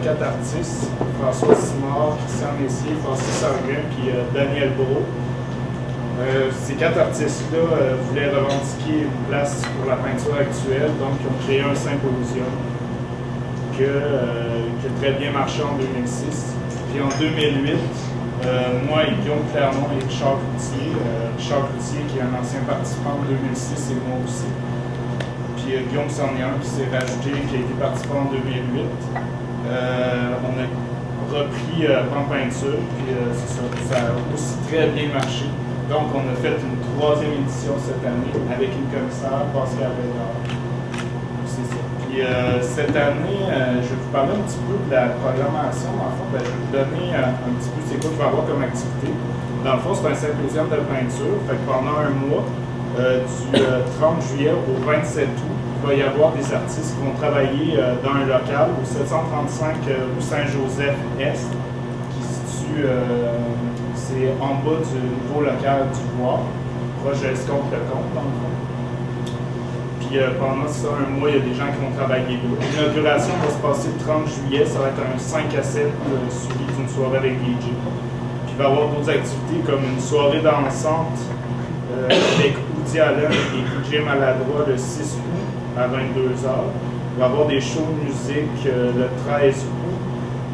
4 artistes, François Simard, Christian Messier, Francis Sarguin, puis Daniel Brault. Ces 4 artistes-là voulaient revendiquer une place pour la peinture actuelle, donc ils ont créé un symposium qui a très bien marché en 2006. Puis en 2008, moi et Guillaume Clermont et Richard Cloutier, qui est un ancien participant en 2006 et moi aussi. Puis Guillaume Sarnier qui s'est rajouté, qui a été participant en 2008. On a repris en peinture, puis ça a aussi très bien marché. Donc, on a fait une 3e édition cette année avec une commissaire, Pascal Bédard. C'est ça. Puis cette année, je vais vous parler un petit peu de la programmation. En fait, je vais vous donner un petit peu c'est quoi qu'il va y avoir comme activité. Dans le fond, c'est un symposium de peinture. Fait que pendant un mois, du 30 juillet au 27 août, il va y avoir des artistes qui vont travailler dans un local au 735 rue Saint-Joseph-Est, qui se situe c'est en bas du nouveau local du Voir, proche de Escompte-le-Comte, dans le fond. Puis pendant ça, un mois, il y a des gens qui vont travailler là. L'inauguration va se passer le 30 juillet, ça va être un 5 à 7 suivi d'une soirée avec DJ. Puis il va y avoir d'autres activités comme une soirée dansante avec Woody Allen et DJ Maladroit le 6 août à 22h. Il va y avoir des shows de musique le 13 août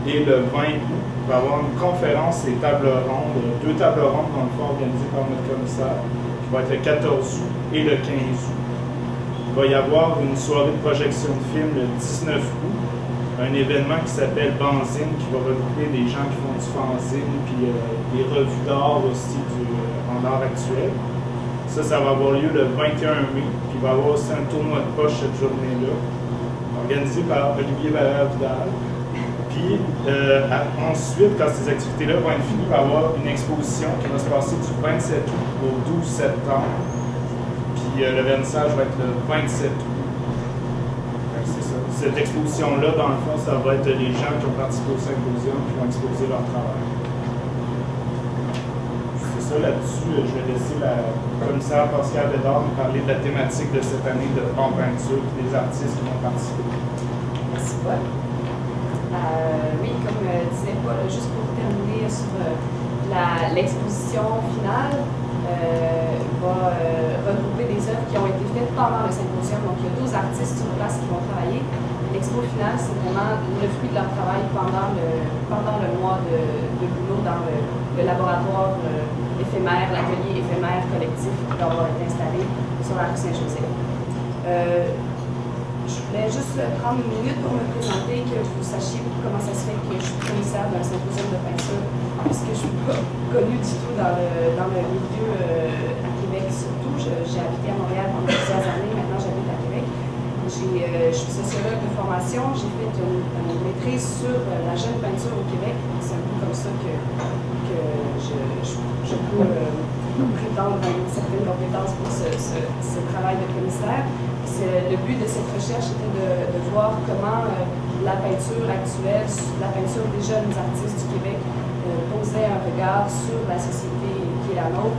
et le 20 août. Il va y avoir une conférence et table ronde, 2 tables rondes dans le fond organisées par notre commissaire, qui va être le 14 août et le 15 août. Il va y avoir une soirée de projection de film le 19 août, un événement qui s'appelle Banzine, qui va regrouper des gens qui font du fanzine, puis des revues d'art aussi en art actuel. Ça va avoir lieu le 21 mai, puis il va y avoir aussi un tournoi de poche cette journée-là, organisé par Olivier Valère-Vidal. Puis ensuite, quand ces activités-là vont être finies, il va y avoir une exposition qui va se passer du 27 août au 12 septembre. Puis le vernissage va être le 27 août. C'est ça. Cette exposition-là, dans le fond, ça va être les gens qui ont participé au symposium qui vont exposer leur travail. C'est ça, là-dessus, je vais laisser la commissaire Pascal Bédard nous parler de la thématique de cette année de en peinture et des artistes qui vont participer. Merci, Paul. Oui, comme disait Paul, juste pour terminer sur l'exposition finale, va regrouper des œuvres qui ont été faites pendant le symposium. Donc, il y a 12 artistes sur place qui vont travailler. L'expo finale, c'est vraiment le fruit de leur travail pendant le mois de boulot dans le laboratoire éphémère, l'atelier éphémère collectif qui va avoir été installé sur la rue Saint-Joseph. Je voulais juste prendre une minute pour me présenter, que vous sachiez comment ça se fait que je suis commissaire d'un symposium de peinture, puisque je ne suis pas connue du tout dans le milieu à Québec surtout. J'ai habité à Montréal pendant plusieurs années, maintenant j'habite à Québec. Je suis sociologue de formation, j'ai fait une maîtrise sur la jeune peinture au Québec. C'est un peu comme ça que je peux prétendre à une certaine compétence pour ce travail de commissaire. Le but de cette recherche était de voir comment la peinture actuelle, la peinture des jeunes artistes du Québec posait un regard sur la société qui est la nôtre,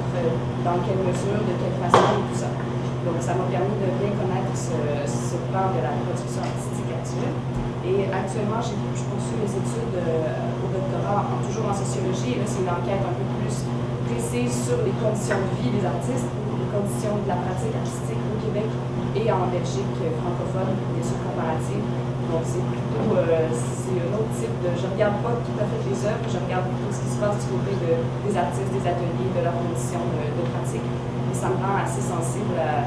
dans quelle mesure, de quelle façon et tout ça. Donc ça m'a permis de bien connaître ce plan de la production artistique actuelle. Et actuellement, je poursuis mes études au doctorat, toujours en sociologie, et là c'est une enquête un peu plus précise sur les conditions de vie des artistes, les conditions de la pratique artistique au Québec et en Belgique francophone, bien sûr comparative. Donc c'est plutôt c'est un autre type de. Je ne regarde pas tout à fait les œuvres, je regarde plutôt ce qui se passe du côté des artistes, des ateliers, de leurs conditions de pratique. Et ça me rend assez sensible à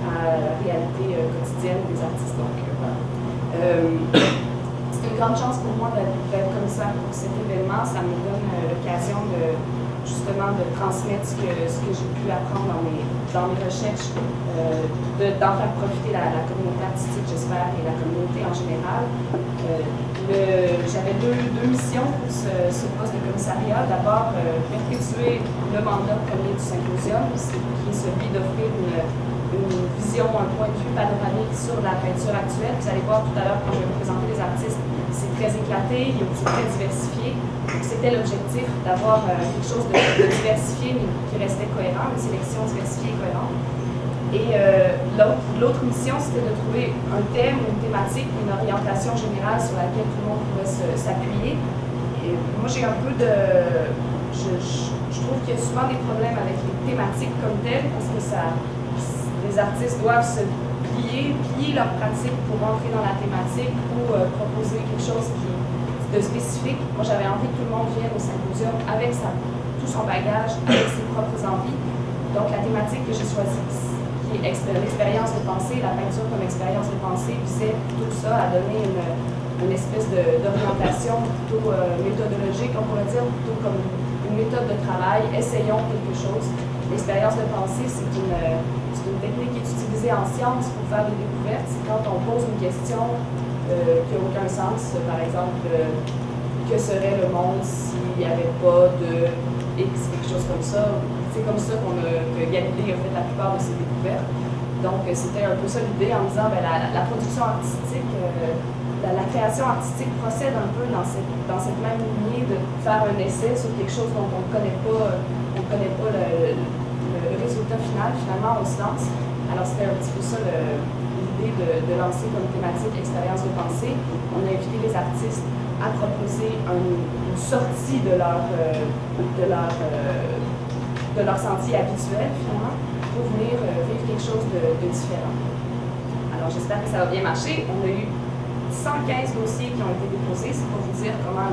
la réalité quotidienne des artistes. Donc voilà. C'est une grande chance pour moi d'être commissaire pour cet événement. Ça me donne l'occasion justement de transmettre ce que j'ai pu apprendre dans mes recherches, d'en faire profiter la communauté artistique, j'espère, et la communauté en général. J'avais deux missions pour ce poste de commissariat. D'abord, perpétuer le mandat premier du symposium, qui est celui d'offrir une vision, un point de vue panoramique sur la peinture actuelle. Vous allez voir tout à l'heure quand je vais vous présenter les artistes, c'est très éclaté, c'est très diversifié. C'était l'objectif d'avoir quelque chose de diversifié mais qui restait cohérent, une sélection diversifiée et cohérente. Et l'autre mission, c'était de trouver un thème, une thématique, une orientation générale sur laquelle tout le monde pouvait s'appuyer. Et moi, j'ai un peu de... Je trouve qu'il y a souvent des problèmes avec les thématiques comme telles, parce que les artistes doivent se plier leur pratique pour rentrer dans la thématique ou proposer quelque chose de spécifique. Moi, j'avais envie que tout le monde vienne au symposium avec tout son bagage, avec ses propres envies. Donc, la thématique que j'ai choisie, qui est l'expérience de pensée, la peinture comme expérience de pensée, visait tout ça à donner une espèce d'orientation plutôt méthodologique, on pourrait dire, plutôt comme une méthode de travail, essayons quelque chose. L'expérience de pensée, c'est une technique qui est utilisée en sciences pour faire des découvertes. C'est quand on pose une question qui n'a aucun sens, par exemple, que serait le monde s'il n'y avait pas de X, quelque chose comme ça. C'est comme ça que Galilée a fait la plupart de ses découvertes. Donc, c'était un peu ça l'idée en disant ben, la production artistique, la création artistique procède un peu dans cette même lignée de faire un essai sur quelque chose dont on ne connaît pas le résultat final. Finalement, on se lance. Alors, c'était un petit peu ça l'idée de lancer comme thématique expérience de pensée. On a invité les artistes à proposer une sortie de leur sentier habituel, finalement, pour venir vivre quelque chose de différent. Alors, j'espère que ça va bien marcher. On a eu 115 dossiers qui ont été déposés. C'est pour vous dire comment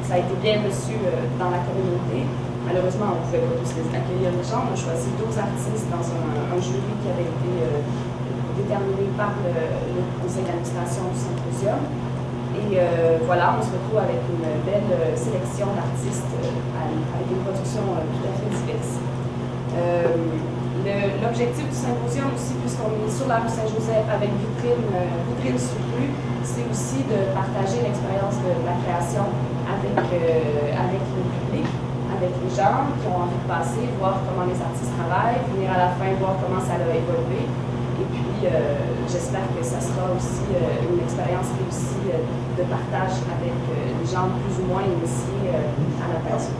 ça a été bien reçu dans la communauté. Malheureusement, on ne pouvait pas tous les accueillir les gens. On a choisi 12 artistes dans un jury qui avait été déterminé par le conseil d'administration du symposium. Et voilà, on se retrouve avec une belle sélection d'artistes avec une production tout à fait diverse. L'objectif du symposium aussi, puisqu'on est sur la rue Saint-Joseph avec vitrine sur rue, c'est aussi de partager l'expérience de la création avec le public, avec les gens qui ont envie de passer, voir comment les artistes travaillent, venir à la fin voir comment ça a évolué. Et puis, j'espère que ça sera aussi une expérience réussie de partage avec les gens plus ou moins initiés à la peinture.